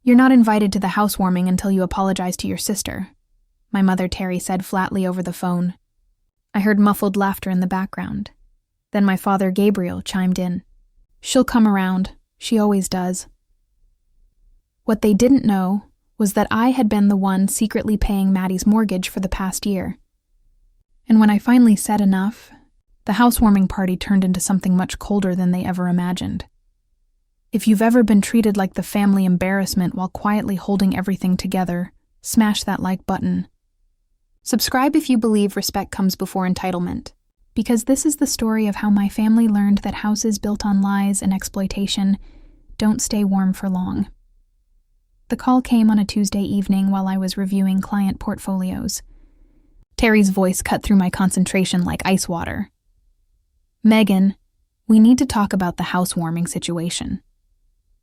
"You're not invited to the housewarming until you apologize to your sister," my mother Terry said flatly over the phone. I heard muffled laughter in the background. Then my father Gabriel chimed in. "She'll come around. She always does." What they didn't know was that I had been the one secretly paying Maddie's mortgage for the past year. And when I finally said enough, the housewarming party turned into something much colder than they ever imagined. If you've ever been treated like the family embarrassment while quietly holding everything together, smash that like button. Subscribe if you believe respect comes before entitlement, because this is the story of how my family learned that houses built on lies and exploitation don't stay warm for long. The call came on a Tuesday evening while I was reviewing client portfolios. Terry's voice cut through my concentration like ice water. "Megan, we need to talk about the housewarming situation."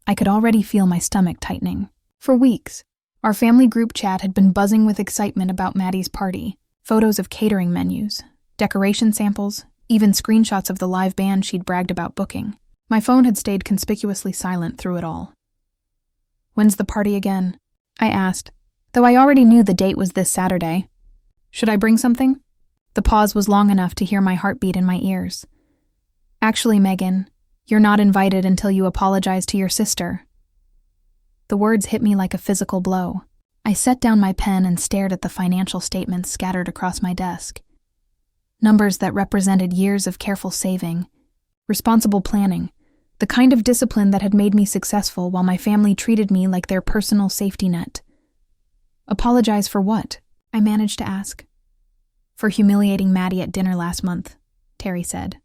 I could already feel my stomach tightening. For weeks, our family group chat had been buzzing with excitement about Maddie's party. Photos of catering menus, decoration samples, even screenshots of the live band she'd bragged about booking. My phone had stayed conspicuously silent through it all. "When's the party again?" I asked, though I already knew the date was this Saturday. "Should I bring something?" The pause was long enough to hear my heartbeat in my ears. "Actually, Megan, you're not invited until you apologize to your sister." The words hit me like a physical blow. I set down my pen and stared at the financial statements scattered across my desk. Numbers that represented years of careful saving, responsible planning, the kind of discipline that had made me successful while my family treated me like their personal safety net. "Apologize for what?" I managed to ask. "For humiliating Maddie at dinner last month," Terry said,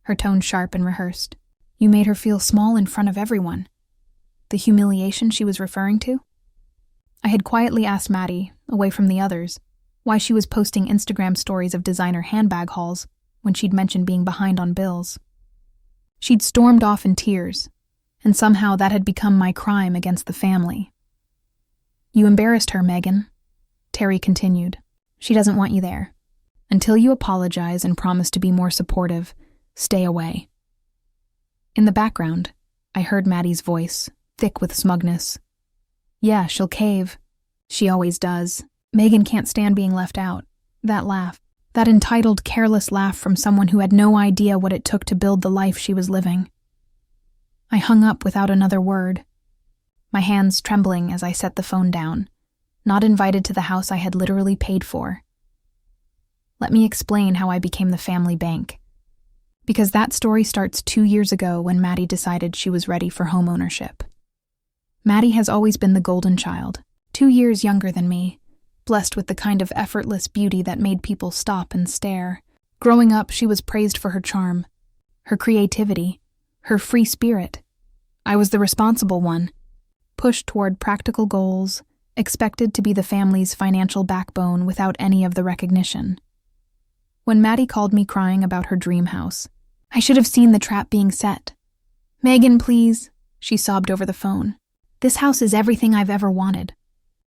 her tone sharp and rehearsed. "You made her feel small in front of everyone." The humiliation she was referring to? I had quietly asked Maddie, away from the others, why she was posting Instagram stories of designer handbag hauls when she'd mentioned being behind on bills. She'd stormed off in tears, and somehow that had become my crime against the family. "You embarrassed her, Megan," Terry continued. "She doesn't want you there. Until you apologize and promise to be more supportive, stay away." In the background, I heard Maddie's voice, thick with smugness. "Yeah, she'll cave. She always does. Megan can't stand being left out." That laugh, that entitled, careless laugh from someone who had no idea what it took to build the life she was living. I hung up without another word, my hands trembling as I set the phone down, not invited to the house I had literally paid for. Let me explain how I became the family bank. Because that story starts 2 years ago when Maddie decided she was ready for home ownership. Maddie has always been the golden child, 2 years younger than me, blessed with the kind of effortless beauty that made people stop and stare. Growing up, she was praised for her charm, her creativity, her free spirit. I was the responsible one, pushed toward practical goals, expected to be the family's financial backbone without any of the recognition. When Maddie called me crying about her dream house, I should have seen the trap being set. "Megan, please," she sobbed over the phone. "This house is everything I've ever wanted.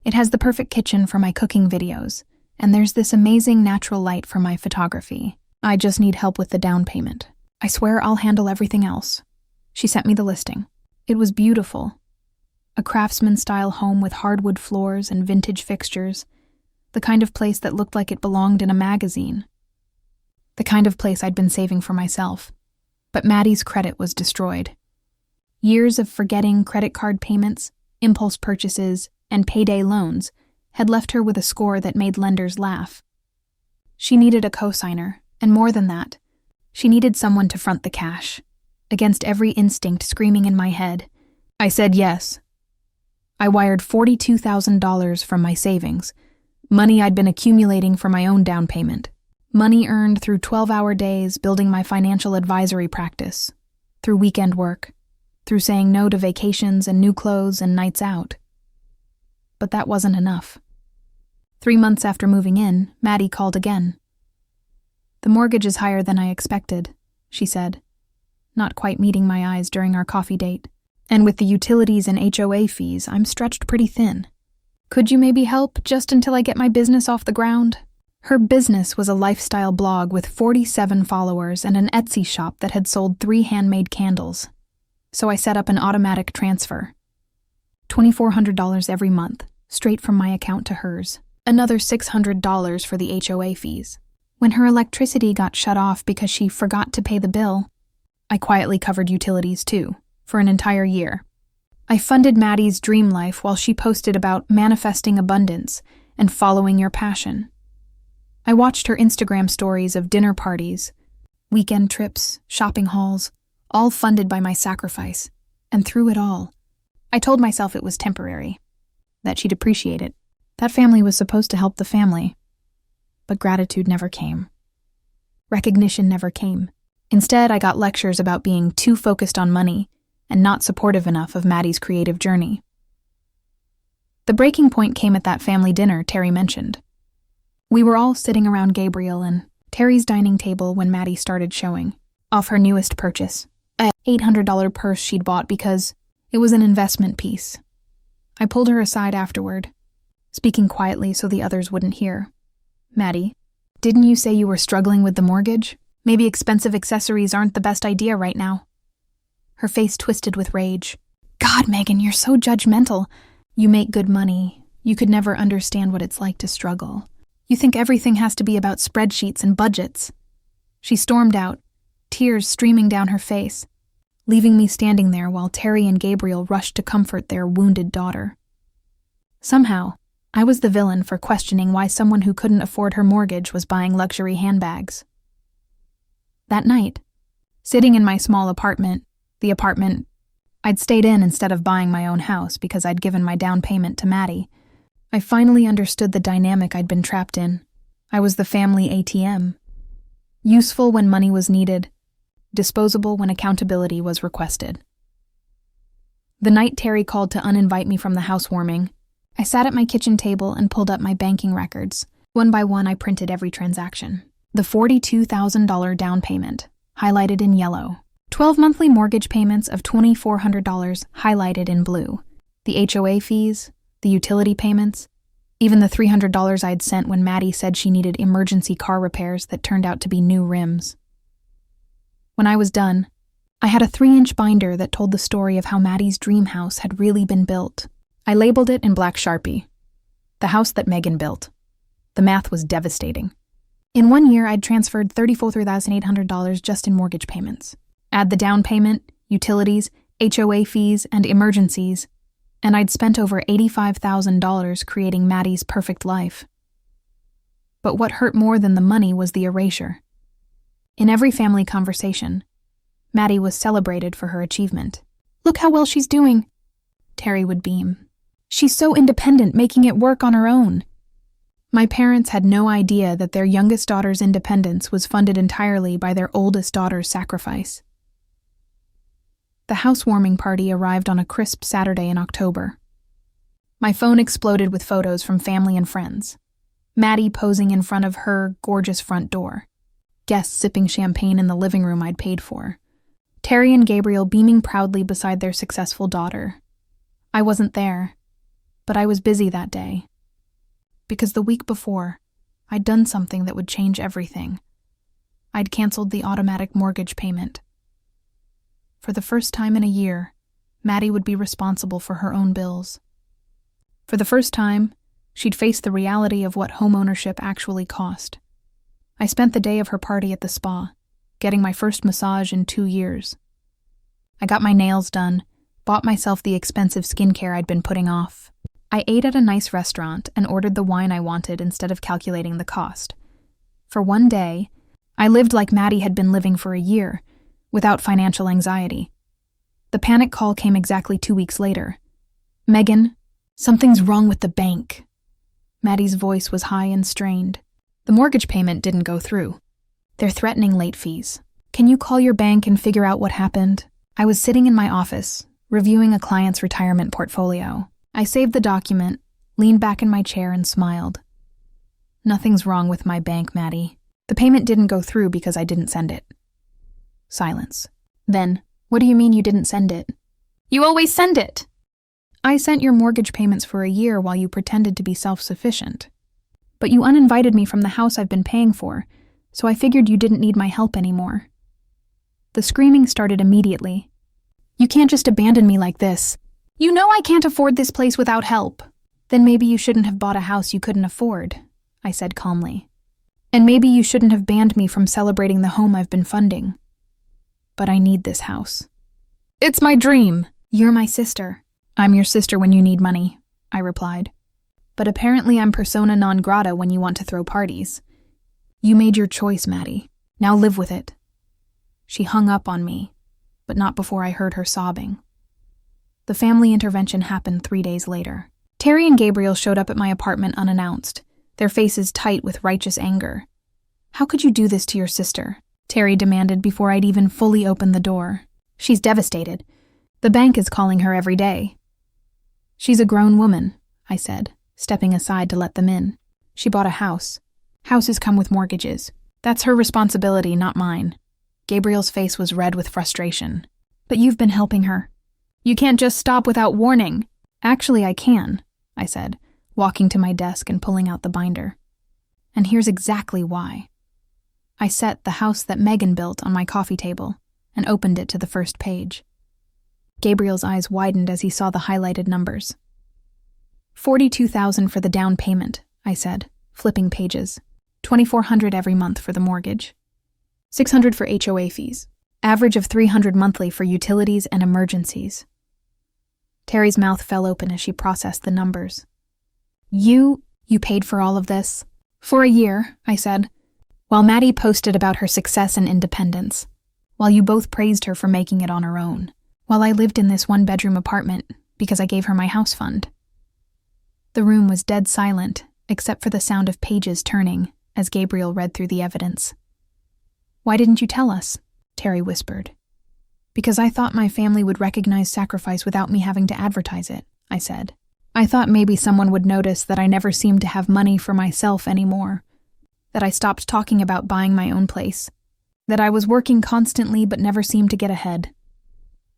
It has the perfect kitchen for my cooking videos, and there's this amazing natural light for my photography. I just need help with the down payment. I swear I'll handle everything else." She sent me the listing. It was beautiful. A craftsman-style home with hardwood floors and vintage fixtures, the kind of place that looked like it belonged in a magazine. The kind of place I'd been saving for myself. But Maddie's credit was destroyed. Years of forgetting credit card payments, impulse purchases, and payday loans had left her with a score that made lenders laugh. She needed a cosigner, and more than that, she needed someone to front the cash. Against every instinct screaming in my head, I said yes. I wired $42,000 from my savings, money I'd been accumulating for my own down payment. Money earned through 12-hour days building my financial advisory practice, through weekend work, through saying no to vacations and new clothes and nights out. But that wasn't enough. 3 months after moving in, Maddie called again. "The mortgage is higher than I expected," she said, not quite meeting my eyes during our coffee date. "And with the utilities and HOA fees, I'm stretched pretty thin. Could you maybe help just until I get my business off the ground?" Her business was a lifestyle blog with 47 followers and an Etsy shop that had sold 3 handmade candles. So I set up an automatic transfer. $2,400 every month, straight from my account to hers. Another $600 for the HOA fees. When her electricity got shut off because she forgot to pay the bill, I quietly covered utilities too, for an entire year. I funded Maddie's dream life while she posted about manifesting abundance and following your passion. I watched her Instagram stories of dinner parties, weekend trips, shopping hauls, all funded by my sacrifice. And through it all, I told myself it was temporary, that she'd appreciate it. That family was supposed to help the family. But gratitude never came. Recognition never came. Instead, I got lectures about being too focused on money and not supportive enough of Maddie's creative journey. The breaking point came at that family dinner Terry mentioned. We were all sitting around Gabriel and Terry's dining table when Maddie started showing off her newest purchase, a $800 purse she'd bought because it was an investment piece. I pulled her aside afterward, speaking quietly so the others wouldn't hear. Maddie, didn't you say you were struggling with the mortgage? Maybe expensive accessories aren't the best idea right now. Her face twisted with rage. God, Megan, you're so judgmental. You make good money. You could never understand what it's like to struggle. You think everything has to be about spreadsheets and budgets. She stormed out, tears streaming down her face, leaving me standing there while Terry and Gabriel rushed to comfort their wounded daughter. Somehow, I was the villain for questioning why someone who couldn't afford her mortgage was buying luxury handbags. That night, sitting in my small apartment, the apartment I'd stayed in instead of buying my own house because I'd given my down payment to Maddie, I finally understood the dynamic I'd been trapped in. I was the family ATM. Useful when money was needed, disposable when accountability was requested. The night Terry called to uninvite me from the housewarming, I sat at my kitchen table and pulled up my banking records. One by one, I printed every transaction. The $42,000 down payment, highlighted in yellow. 12 monthly mortgage payments of $2,400, highlighted in blue. The HOA fees, the utility payments, even the $300 I'd sent when Maddie said she needed emergency car repairs that turned out to be new rims. When I was done, I had a 3-inch binder that told the story of how Maddie's dream house had really been built. I labeled it in black Sharpie. The house that Megan built. The math was devastating. In 1 year, I'd transferred $34,800 just in mortgage payments. Add the down payment, utilities, HOA fees, and emergencies, and I'd spent over $85,000 creating Maddie's perfect life. But what hurt more than the money was the erasure. In every family conversation, Maddie was celebrated for her achievement. Look how well she's doing, Terry would beam. She's so independent, making it work on her own. My parents had no idea that their youngest daughter's independence was funded entirely by their oldest daughter's sacrifice. The housewarming party arrived on a crisp Saturday in October. My phone exploded with photos from family and friends. Maddie posing in front of her gorgeous front door. Guests sipping champagne in the living room I'd paid for. Terry and Gabriel beaming proudly beside their successful daughter. I wasn't there, but I was busy that day. Because the week before, I'd done something that would change everything. I'd canceled the automatic mortgage payment. For the first time in a year, Maddie would be responsible for her own bills. For the first time, she'd face the reality of what homeownership actually cost. I spent the day of her party at the spa, getting my first massage in 2 years. I got my nails done, bought myself the expensive skincare I'd been putting off. I ate at a nice restaurant and ordered the wine I wanted instead of calculating the cost. For 1 day, I lived like Maddie had been living for a year, without financial anxiety. The panic call came exactly 2 weeks later. Megan, something's wrong with the bank. Maddie's voice was high and strained. The mortgage payment didn't go through. They're threatening late fees. Can you call your bank and figure out what happened? I was sitting in my office, reviewing a client's retirement portfolio. I saved the document, leaned back in my chair and smiled. Nothing's wrong with my bank, Maddie. The payment didn't go through because I didn't send it. Silence. Then, what do you mean you didn't send it? You always send it! I sent your mortgage payments for a year while you pretended to be self-sufficient. But you uninvited me from the house I've been paying for, so I figured you didn't need my help anymore. The screaming started immediately. You can't just abandon me like this. You know I can't afford this place without help. Then maybe you shouldn't have bought a house you couldn't afford, I said calmly. And maybe you shouldn't have banned me from celebrating the home I've been funding. But I need this house. It's my dream. You're my sister. I'm your sister when you need money, I replied. But apparently I'm persona non grata when you want to throw parties. You made your choice, Maddie. Now live with it. She hung up on me, but not before I heard her sobbing. The family intervention happened 3 days later. Terry and Gabriel showed up at my apartment unannounced, their faces tight with righteous anger. How could you do this to your sister? Terry demanded before I'd even fully opened the door. She's devastated. The bank is calling her every day. She's a grown woman, I said, stepping aside to let them in. She bought a house. Houses come with mortgages. That's her responsibility, not mine. Gabriel's face was red with frustration. But you've been helping her. You can't just stop without warning. Actually, I can, I said, walking to my desk and pulling out the binder. And here's exactly why. I set the house that Megan built on my coffee table and opened it to the first page. Gabriel's eyes widened as he saw the highlighted numbers. $42,000 for the down payment, I said, flipping pages. $2,400 every month for the mortgage. $600 for HOA fees. Average of $300 monthly for utilities and emergencies. Terry's mouth fell open as she processed the numbers. You paid for all of this? For a year, I said, while Maddie posted about her success and independence, while you both praised her for making it on her own, while I lived in this one-bedroom apartment because I gave her my house fund. The room was dead silent, except for the sound of pages turning as Gabriel read through the evidence. Why didn't you tell us? Terry whispered. Because I thought my family would recognize sacrifice without me having to advertise it, I said. I thought maybe someone would notice that I never seemed to have money for myself anymore, that I stopped talking about buying my own place, that I was working constantly but never seemed to get ahead.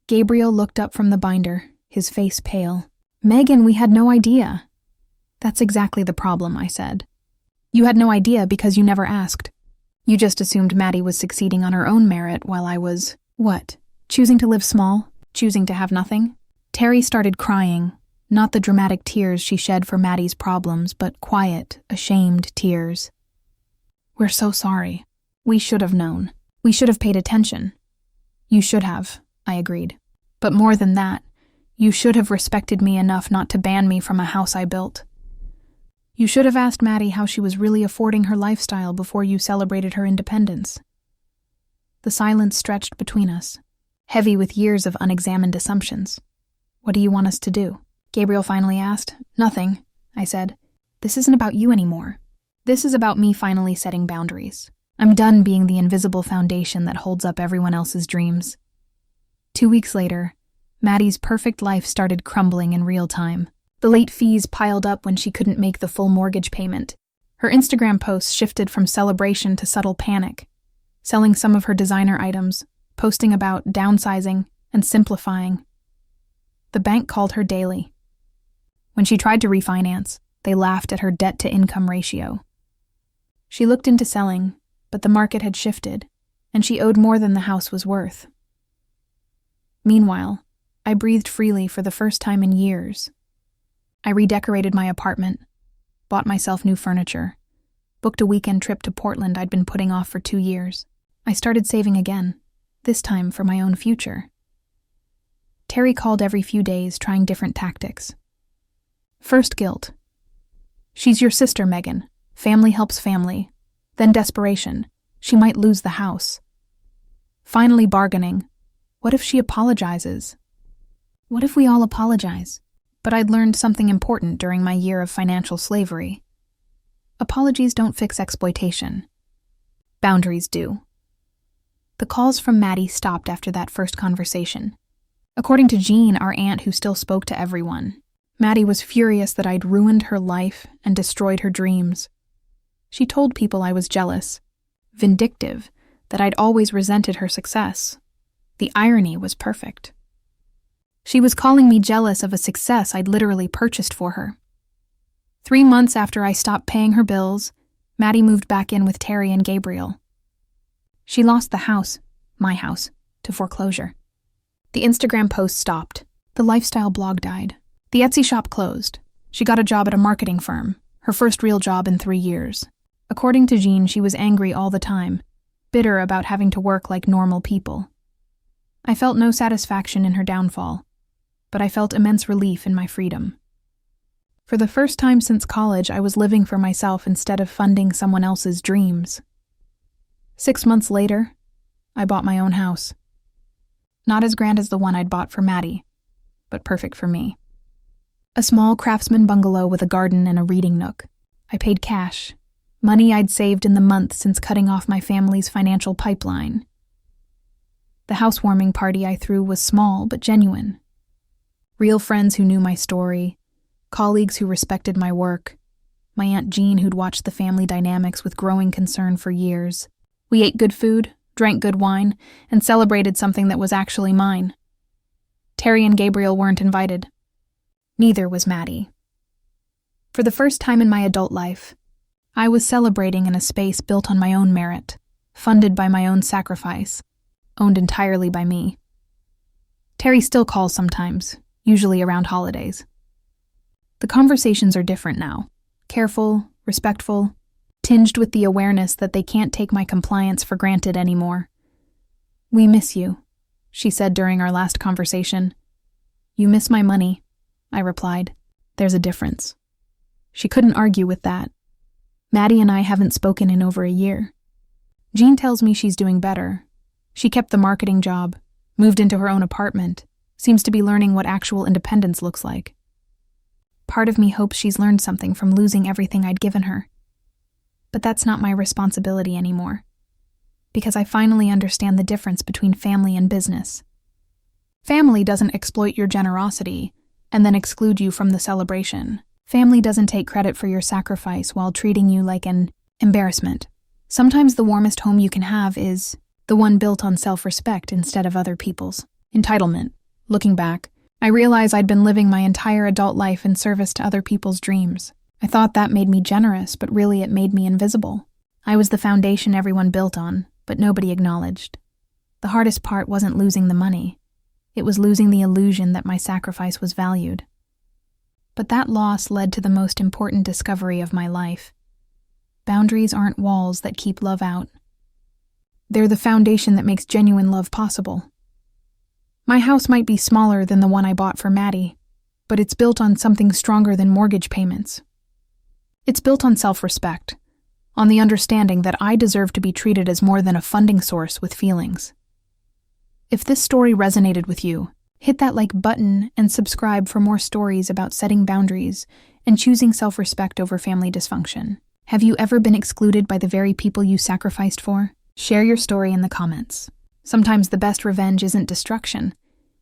Gabriel looked up from the binder, his face pale. Megan, we had no idea. That's exactly the problem, I said. You had no idea because you never asked. You just assumed Maddie was succeeding on her own merit while I was, what, choosing to live small, choosing to have nothing? Terry started crying, not the dramatic tears she shed for Maddie's problems, but quiet, ashamed tears. We're so sorry. We should have known. We should have paid attention. You should have, I agreed. But more than that, you should have respected me enough not to ban me from a house I built. You should have asked Maddie how she was really affording her lifestyle before you celebrated her independence. The silence stretched between us, heavy with years of unexamined assumptions. What do you want us to do? Gabriel finally asked. Nothing, I said. This isn't about you anymore. This is about me finally setting boundaries. I'm done being the invisible foundation that holds up everyone else's dreams. 2 weeks later, Maddie's perfect life started crumbling in real time. The late fees piled up when she couldn't make the full mortgage payment. Her Instagram posts shifted from celebration to subtle panic, selling some of her designer items, posting about downsizing and simplifying. The bank called her daily. When she tried to refinance, they laughed at her debt-to-income ratio. She looked into selling, but the market had shifted, and she owed more than the house was worth. Meanwhile, I breathed freely for the first time in years. I redecorated my apartment, bought myself new furniture, booked a weekend trip to Portland I'd been putting off for 2 years. I started saving again, this time for my own future. Terry called every few days, trying different tactics. First, guilt. She's your sister, Megan. Family helps family. Then desperation. She might lose the house. Finally, bargaining. What if she apologizes? What if we all apologize? But I'd learned something important during my year of financial slavery. Apologies don't fix exploitation. Boundaries do. The calls from Maddie stopped after that first conversation. According to Jean, our aunt who still spoke to everyone, Maddie was furious that I'd ruined her life and destroyed her dreams. She told people I was jealous, vindictive, that I'd always resented her success. The irony was perfect. She was calling me jealous of a success I'd literally purchased for her. 3 months after I stopped paying her bills, Maddie moved back in with Terry and Gabriel. She lost the house, my house, to foreclosure. The Instagram post stopped. The lifestyle blog died. The Etsy shop closed. She got a job at a marketing firm, her first real job in 3 years. According to Jean, she was angry all the time, bitter about having to work like normal people. I felt no satisfaction in her downfall, but I felt immense relief in my freedom. For the first time since college, I was living for myself instead of funding someone else's dreams. 6 months later, I bought my own house. Not as grand as the one I'd bought for Maddie, but perfect for me. A small craftsman bungalow with a garden and a reading nook. I paid cash, money I'd saved in the month since cutting off my family's financial pipeline. The housewarming party I threw was small but genuine. Real friends who knew my story, colleagues who respected my work, my Aunt Jean who'd watched the family dynamics with growing concern for years. We ate good food, drank good wine, and celebrated something that was actually mine. Terry and Gabriel weren't invited. Neither was Maddie. For the first time in my adult life, I was celebrating in a space built on my own merit, funded by my own sacrifice, owned entirely by me. Terry still calls sometimes, usually around holidays. The conversations are different now, careful, respectful, tinged with the awareness that they can't take my compliance for granted anymore. "We miss you," she said during our last conversation. "You miss my money," I replied. "There's a difference." She couldn't argue with that. Maddie and I haven't spoken in over a year. Jean tells me she's doing better. She kept the marketing job, moved into her own apartment, seems to be learning what actual independence looks like. Part of me hopes she's learned something from losing everything I'd given her. But that's not my responsibility anymore, because I finally understand the difference between family and business. Family doesn't exploit your generosity and then exclude you from the celebration. Family doesn't take credit for your sacrifice while treating you like an embarrassment. Sometimes the warmest home you can have is the one built on self-respect instead of other people's entitlement. Looking back, I realize I'd been living my entire adult life in service to other people's dreams. I thought that made me generous, but really it made me invisible. I was the foundation everyone built on, but nobody acknowledged. The hardest part wasn't losing the money. It was losing the illusion that my sacrifice was valued. But that loss led to the most important discovery of my life. Boundaries aren't walls that keep love out. They're the foundation that makes genuine love possible. My house might be smaller than the one I bought for Maddie, but it's built on something stronger than mortgage payments. It's built on self-respect, on the understanding that I deserve to be treated as more than a funding source with feelings. If this story resonated with you, hit that like button and subscribe for more stories about setting boundaries and choosing self-respect over family dysfunction. Have you ever been excluded by the very people you sacrificed for? Share your story in the comments. Sometimes the best revenge isn't destruction.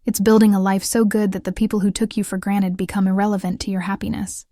It's building a life so good that the people who took you for granted become irrelevant to your happiness.